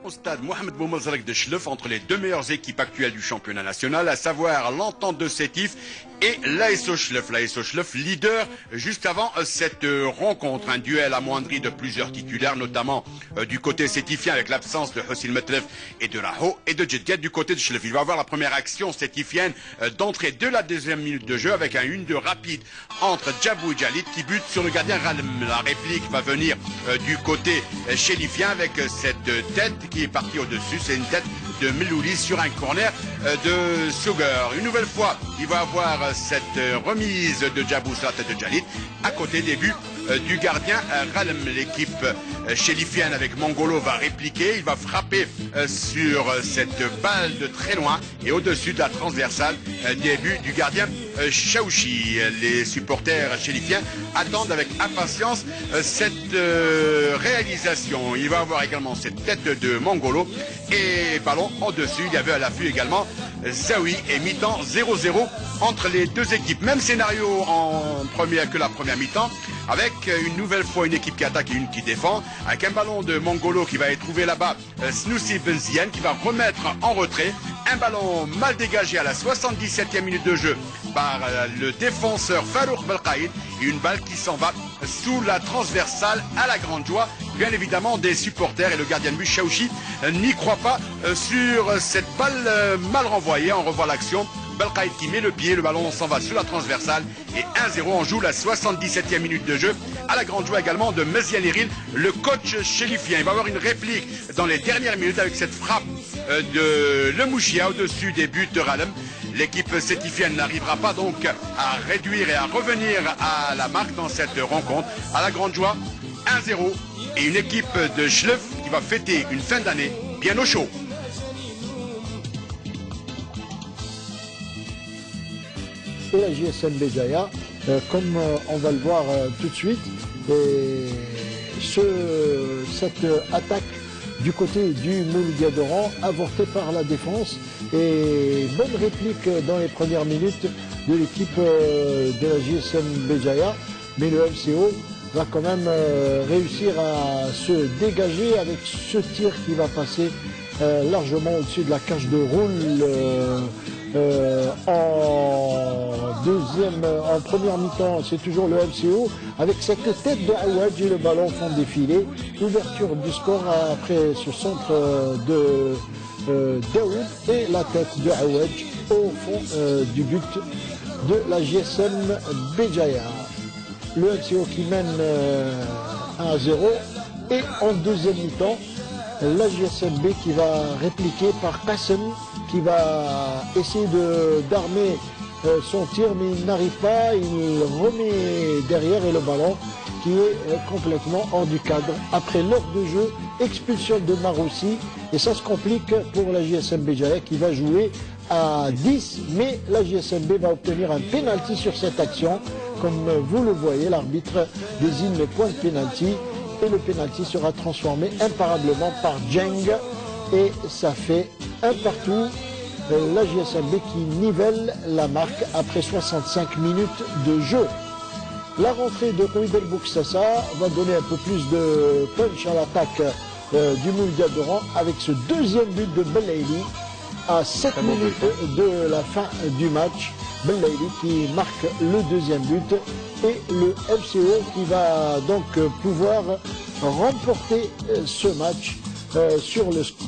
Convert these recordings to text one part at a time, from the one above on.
Au stade Mohamed Boumazrek de Chlef entre les deux meilleures équipes actuelles du championnat national, à savoir l'Entente de Sétif et l'ASO Chlef. L'ASO Chlef, leader juste avant cette rencontre. Un duel amoindri de plusieurs titulaires, notamment du côté sétifien avec l'absence de Hossil Metlef et de Raho et de Jedget du côté de Chlef. Il va avoir la première action sétifienne d'entrée de la deuxième minute de jeu avec un 1-2 rapide entre Djabou et Jalit qui bute sur le gardien Ralem. La réplique va venir du côté chélifien avec cette tête qui est parti au-dessus, c'est une tête de Melouli sur un corner de Sugar. Une nouvelle fois, il va avoir cette remise de Djabou sur la tête de Jalit, à côté des buts du gardien Ralem. L'équipe chélifienne avec Mongolo va répliquer, il va frapper sur cette balle de très loin et au-dessus de la transversale des buts du gardien Chaouchi. Les supporters chélifiens attendent avec impatience cette réalisation. Il va avoir également cette tête de Mongolo et ballon en dessus. Il y avait à l'affût également Zawi et mi-temps 0-0 entre les deux équipes. Même scénario en première que la première mi-temps, avec une nouvelle fois une équipe qui attaque et une qui défend, avec un ballon de Mongolo qui va être trouvé là-bas, Snoussi Benzien qui va remettre en retrait un ballon mal dégagé à la 77e minute de jeu par le défenseur Farouk Belkaïd, et une balle qui s'en va sous la transversale à la grande joie bien évidemment des supporters, et le gardien de but Chaouchi n'y croit pas sur cette balle mal renvoyée. On revoit l'action, Belkaïd qui met le pied, le ballon s'en va sous la transversale et 1-0. On joue la 77e minute de jeu à la grande joie également de Mezian Iril, le coach chélifien. Il va avoir une réplique dans les dernières minutes avec cette frappe de Le Mouchia au-dessus des buts de Ralem. L'équipe sétifienne n'arrivera pas donc à réduire et à revenir à la marque dans cette rencontre. À la grande joie, 1-0 et une équipe de Chlef qui va fêter une fin d'année bien au chaud. Et la JSM Béjaïa, comme on va le voir tout de suite, et cette attaque du côté du Mouloudia d'Oran, avortée par la défense, et bonne réplique dans les premières minutes de l'équipe de la JSM Béjaïa, mais le MCO va quand même réussir à se dégager avec ce tir qui va passer largement au-dessus de la cage de roule en première mi-temps. C'est toujours le MCO avec cette tête de Aouadj et le ballon au fond défilé. Ouverture du score après ce centre de Daoud et la tête de Aouadj au fond du but de la GSM Béjaïa. Le MCO qui mène 1-0 et en deuxième mi-temps, la GSMB qui va répliquer par Qassem qui va essayer d'armer son tir, mais il n'arrive pas, il remet derrière et le ballon qui est complètement hors du cadre. Après l'heure de jeu, expulsion de Maroussi et ça se complique pour la JSM Béjaïa qui va jouer à 10, mais la JSMB va obtenir un pénalty sur cette action. Comme vous le voyez, l'arbitre désigne le point de pénalty et le pénalty sera transformé imparablement par Djeng et ça fait un partout. La JSMB qui nivelle la marque après 65 minutes de jeu. La rentrée de Kouid El Bouksassa va donner un peu plus de punch à l'attaque du Mouloudia d'Oran avec ce deuxième but de Belaïli à 7 minutes de la fin du match. Belaïli qui marque le deuxième but et le MCO qui va donc pouvoir remporter ce match sur le score.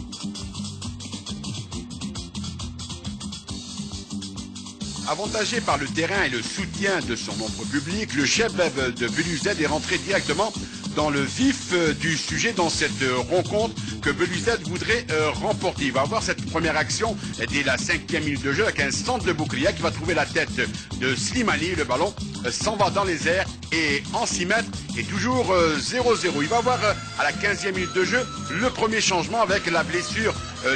Avantagé par le terrain et le soutien de son nombre public, le Chebeb de Beluzed est rentré directement dans le vif du sujet dans cette rencontre que Beluzed voudrait remporter. Il va avoir cette première action dès la 5e minute de jeu avec un centre de Boukria qui va trouver la tête de Slimani. Le ballon s'en va dans les airs et en 6 mètres et toujours 0-0. Il va avoir à la 15e minute de jeu le premier changement avec la blessure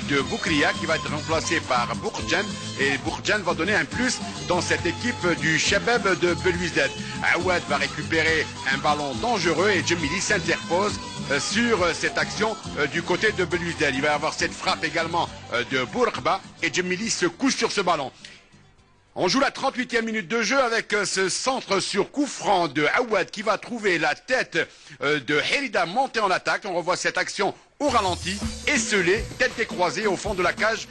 de Boukria qui va être remplacé par Bourjan et Bourjan va donner un plus dans cette équipe du Chebeb de Beluzed. Aouad va récupérer un ballon dangereux et Djemili s'interpose sur cette action du côté de Beluzed. Il va y avoir cette frappe également de Bourkba et Djemili se couche sur ce ballon. On joue la 38e minute de jeu avec ce centre sur coup franc de Aouad qui va trouver la tête de Herida monter en attaque. On revoit cette action au ralenti, esselé, tête décroisée au fond de la cage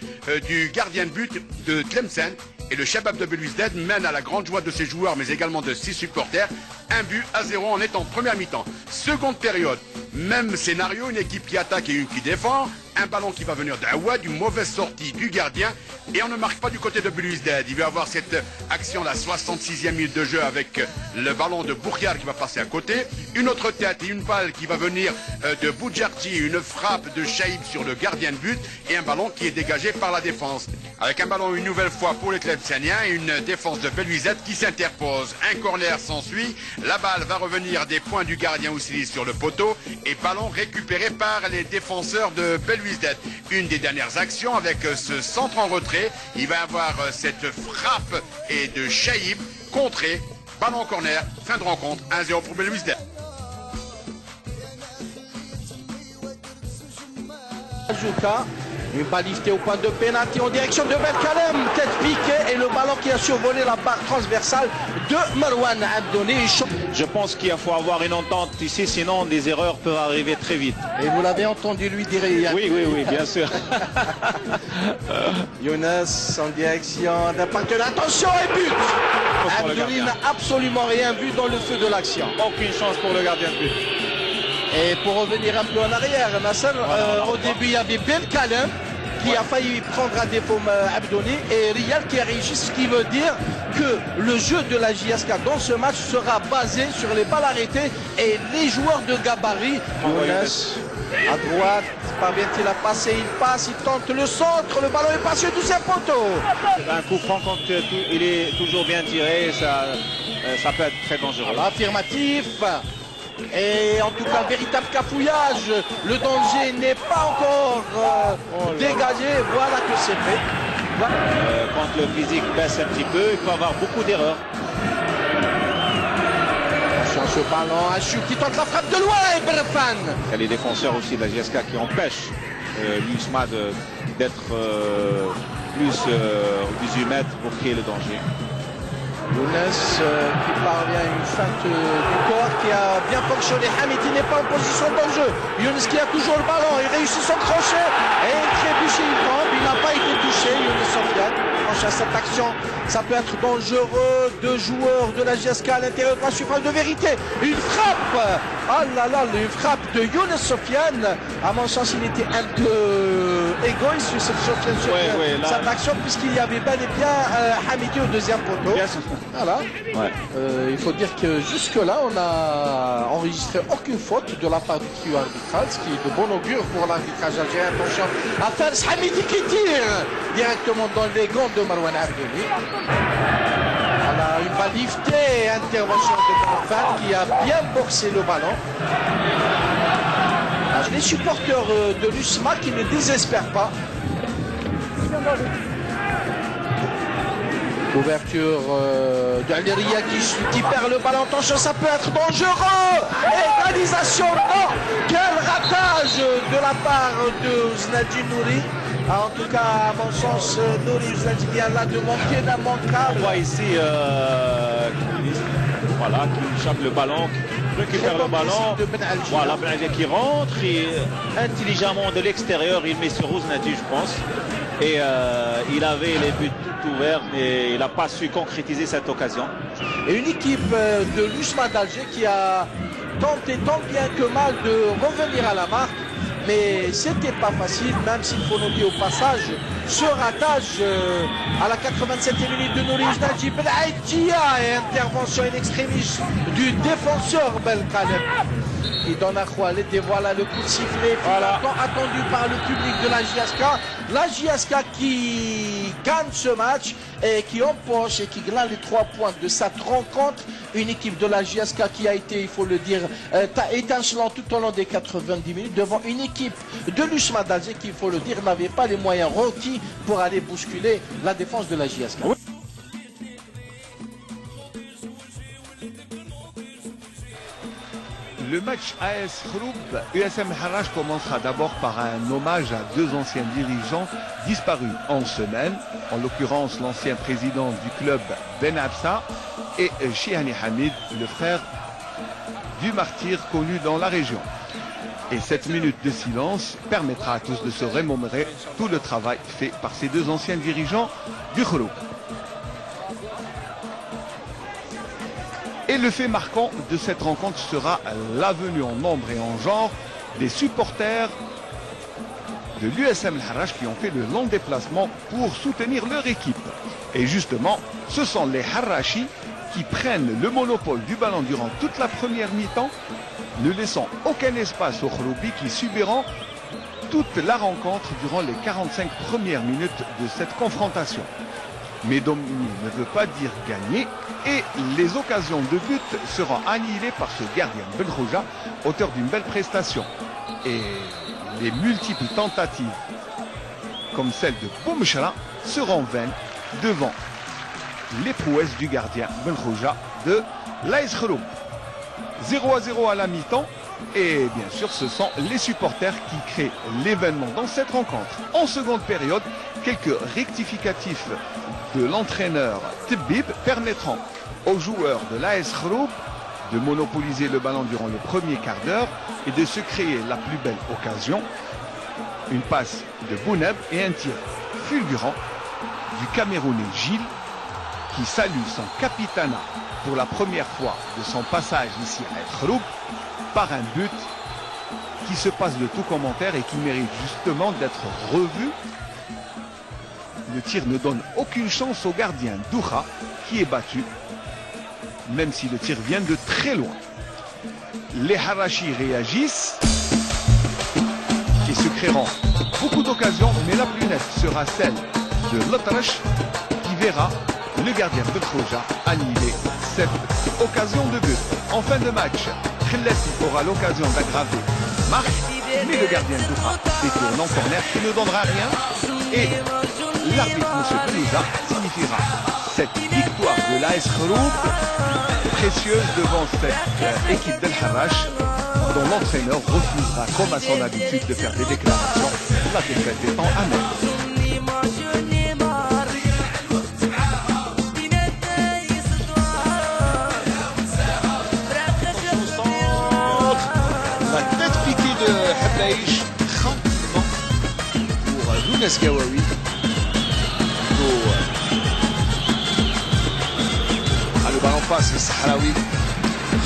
du gardien de but de Tlemcen. Et le Shabab de Belouizdad mène à la grande joie de ses joueurs, mais également de ses supporters, 1-0 en étant première mi-temps. Seconde période, même scénario, une équipe qui attaque et une qui défend. Un ballon qui va venir d'Awad, une mauvaise sortie du gardien. Et on ne marque pas du côté de Belouizdad. Il va y avoir cette action, la 66e minute de jeu, avec le ballon de Bourriar qui va passer à côté. Une autre tête et une balle qui va venir de Boudjarti, une frappe de Chaïb sur le gardien de but. Et un ballon qui est dégagé par la défense. Avec un ballon une nouvelle fois pour les Tlemceniens et une défense de Belouizdad qui s'interpose. Un corner s'ensuit. La balle va revenir des points du gardien Oussili sur le poteau. Et ballon récupéré par les défenseurs de Belouizdad. Une des dernières actions avec ce centre en retrait. Il va y avoir cette frappe et de Chaïb contré. Ballon en corner. Fin de rencontre. 1-0 pour Belouizdad. Ajouta, une balle liftée au point de pénalty en direction de Belkalem, tête piquée et le ballon qui a survolé la barre transversale de Marwan Abdoni. Je pense qu'il faut avoir une entente ici, sinon des erreurs peuvent arriver très vite. Et vous l'avez entendu lui dire hier. Oui, bien sûr. Younes en direction d'un partenaire. Attention et but. Abdoni n'a absolument rien vu dans le feu de l'action. Aucune chance pour le gardien de but. Et pour revenir un peu en arrière, Nasser, au début il y avait Belkalem qui a failli prendre à défaut Abdoni et Riyal qui a réussi, ce qui veut dire que le jeu de la JSK dans ce match sera basé sur les balles arrêtées et les joueurs de gabarit. Younes à droite, parvient-il à passer, il passe, il tente le centre, le ballon est passé au 12e poteau. Un coup franc quand il est toujours bien tiré, ça peut être très dangereux. Affirmatif. Et en tout cas, véritable cafouillage. Le danger n'est pas encore dégagé. Voilà que c'est fait. Voilà. Quand le physique baisse un petit peu, il peut y avoir beaucoup d'erreurs. Attention ce ballon, Achou qui tente la frappe de loin et Berfan. Il y a les défenseurs aussi de la JSK qui empêchent l'USMA d'être plus 18 mètres pour créer le danger. Younes qui parvient à une feinte du corps qui a bien fonctionné. Hamidi n'est pas en position de jeu. Younes qui a toujours le ballon, il réussit son crochet et il trébuche, il tombe. Il n'a pas été touché, Younes Sofiane. Franchement, cette action, ça peut être dangereux. Deux joueurs de la JSK à l'intérieur de la surface de vérité. Une frappe. Ah là là, une frappe de Younes Sofiane. À mon sens, il était un peu égoïste sur cette action puisqu'il y avait bel et bien Hamidi au deuxième poteau. Voilà. Ouais. Il faut dire que jusque-là, on n'a enregistré aucune faute de la part du trio arbitral, ce qui est de bon augure pour l'arbitrage algérien. Attention à Fares Hamidi qui tire directement dans les gants de Marwan Abdoni. Voilà, une balle liftée, intervention de Benfan qui a bien boxé le ballon. Les supporters de l'USMA qui ne désespèrent pas. Ouverture d'Algeria qui perd le ballon. Attention, ça peut être dangereux. Égalisation, non. Quel ratage de la part de Znadji Nouri. En tout cas, à mon sens, Nouri Znadji vient là de manquer d'un manquable. On voit ici voilà, qui échappe le ballon, qui récupère le ballon. Voilà, Ben Ali qui rentre et intelligemment de l'extérieur, il met sur Znadji, je pense. Et il avait les buts tout ouverts, mais il n'a pas su concrétiser cette occasion. Et une équipe de l'USMA d'Alger qui a tenté tant bien que mal de revenir à la marque, mais c'était pas facile, même s'il faut noter au passage ce ratage à la 87e minute de Nouri Znadji Belhaïtia et intervention in extremis du défenseur Belkalem. qui donne à Khaled et voilà le coup de sifflet attendu par le public de la JSK. La JSK qui gagne ce match et qui empoche et qui gagne les 3 points de cette rencontre. Une équipe de la JSK qui a été, il faut le dire, étincelant tout au long des 90 minutes devant une équipe de l'USMA d'Alger qui, il faut le dire, n'avait pas les moyens requis pour aller bousculer la défense de la JSK. Oui. Le match AS Khroub USM Harrach commencera d'abord par un hommage à 2 anciens dirigeants disparus en semaine, en l'occurrence l'ancien président du club Ben Absa et Chihani Hamid, le frère du martyr connu dans la région. Et cette minute de silence permettra à tous de se remémorer tout le travail fait par ces deux anciens dirigeants du Khouloub. Et le fait marquant de cette rencontre sera la venue en nombre et en genre des supporters de l'USM Al-Harrach qui ont fait le long déplacement pour soutenir leur équipe. Et justement, ce sont les Harrachis qui prennent le monopole du ballon durant toute la première mi-temps, ne laissant aucun espace aux Khouloubis qui subiront toute la rencontre durant les 45 premières minutes de cette confrontation. Mais dominer ne veut pas dire gagner et les occasions de but seront annihilées par ce gardien Benkhouja, auteur d'une belle prestation. Et les multiples tentatives, comme celle de Boumchara, seront vaines devant les prouesses du gardien Benkhouja de l'AS Khouloub. 0-0 à la mi-temps et bien sûr ce sont les supporters qui créent l'événement dans cette rencontre. En seconde période, quelques rectificatifs de l'entraîneur Tibib permettront aux joueurs de l'AS Khouloub de monopoliser le ballon durant le premier quart d'heure et de se créer la plus belle occasion. Une passe de Bouneb et un tir fulgurant du Camerounais Gilles qui salue son capitana pour la première fois de son passage ici à Khouloub par un but qui se passe de tout commentaire et qui mérite justement d'être revu. Le tir ne donne aucune chance au gardien Douha qui est battu, même si le tir vient de très loin. Les Harrachis réagissent et se créeront beaucoup d'occasions, mais la plus nette sera celle de L'Atrache qui verra le gardien Benkhouja annihiler cette occasion de but. En fin de match, Khellati aura l'occasion d'aggraver marque, mais le gardien Douha détourne en corner qui ne donnera rien et l'arbitre M. Belouza signifiera cette victoire de l'AS Khouloub précieuse devant cette équipe d'El Harrach dont l'entraîneur refusera comme à son habitude de faire des déclarations, la défaite étant amère. Hablaïch, tranquillement pour Younes Gawawi. Le ballon passe, c'est Sahraoui.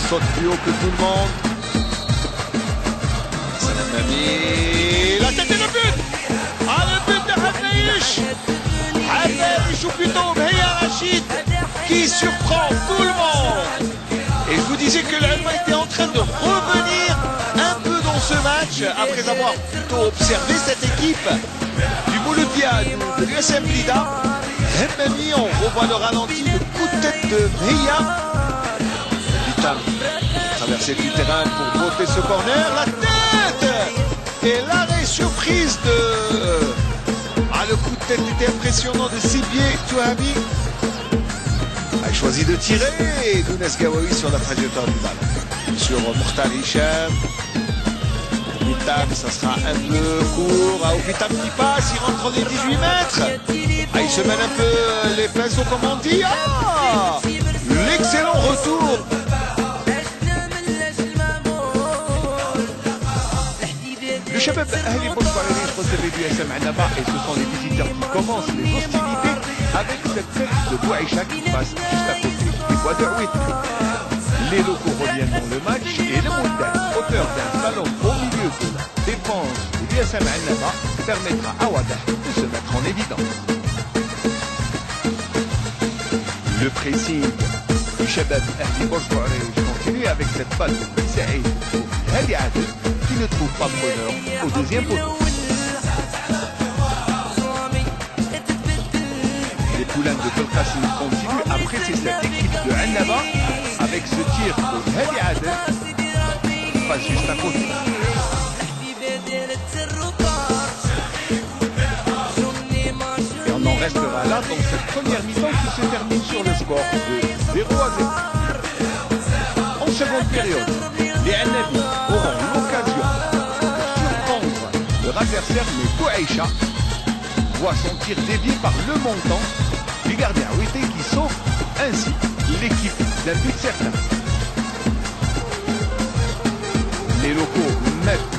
Saute plus haut que tout le monde. Salam Mami. La tête et le but. Ah, le but de Hablaïch. Hablaïch ou plutôt Meya Rachid qui surprend tout le monde. Et je vous disais que l'Allemagne était en train de revenir un peu dans ce match après avoir plutôt observé cette équipe du Mouloudia de l'USM Blida. Hemmami, on revoit le ralenti, le coup de tête de Meya. Vitam traversée du terrain pour botter ce corner. La tête et l'arrêt surprise de... Ah, le coup de tête était impressionnant de Sibié Touhami. A choisi de tirer Younes Gawawi sur la trajectoire du ballon. Sur Mokhtar Hicham. Vitam, ça sera un peu court. Ah, Vitam qui passe, il rentre dans les 18 mètres. Ah, il se mène un peu les pinceaux comme on dit. Ah, l'excellent retour. Le Shabab Ahli Bouchbariri recevait du SM Annaba et ce sont les visiteurs qui commencent les hostilités avec cette tête de Bouaïcha qui passe juste à côté du bois de Huit. Les locaux reviennent dans le match et le Moudal, auteur d'un ballon au milieu de la défense de l'USM Annaba, permettra à Wadah de se mettre en évidence. Le pressing du Shabab Ahli Bouchbariri continue avec cette balle de Saïd pour Hadi Adel qui ne trouve pas preneur au deuxième poteau. Les poulains de Belkacem continuent à presser cette équipe de Annaba avec ce tir de Hadi Adel qui passe juste à côté. Et on en restera là dans cette première mi-temps qui se termine sur le score de 0-0. En seconde période, les Annabi auront l'occasion de surprendre leur adversaire, mais Bouaïcha voit son tir dévié par le montant du gardien Ouité qui sauve ainsi l'équipe d'un but certain. Les locaux mettent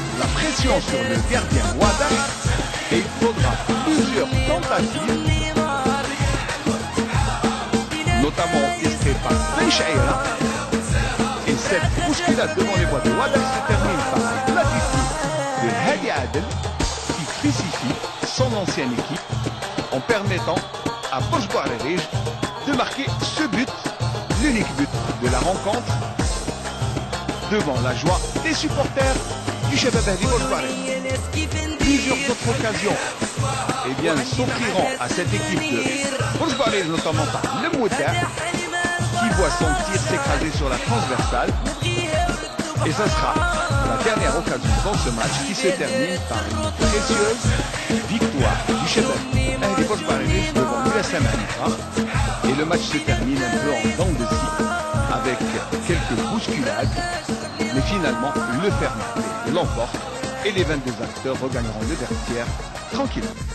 Pression sur le gardien Wada. Et il faudra plusieurs tentatives, notamment orchestrées par Benchaïra. Et cette bousculade devant les voies de Wada se termine par un platitude de Hadi Adel qui crucifie son ancienne équipe en permettant à Borj Bouarerij de marquer ce but, l'unique but de la rencontre, devant la joie des supporters du Shabab Ahli Borj Bouarerij. Plusieurs autres occasions s'offriront à cette équipe de Borj Bouarerij, notamment par le Mouta, qui voit son tir s'écraser sur la transversale. Et ce sera la dernière occasion dans ce match qui se termine par une précieuse victoire du Shabab Ahli Borj Bouarerij devant l'USM Hanifa. Et le match se termine un peu en dents de scie avec quelques bousculades. Mais finalement, le Fernet l'emporte et les 22 acteurs regagneront le vestiaire tranquillement.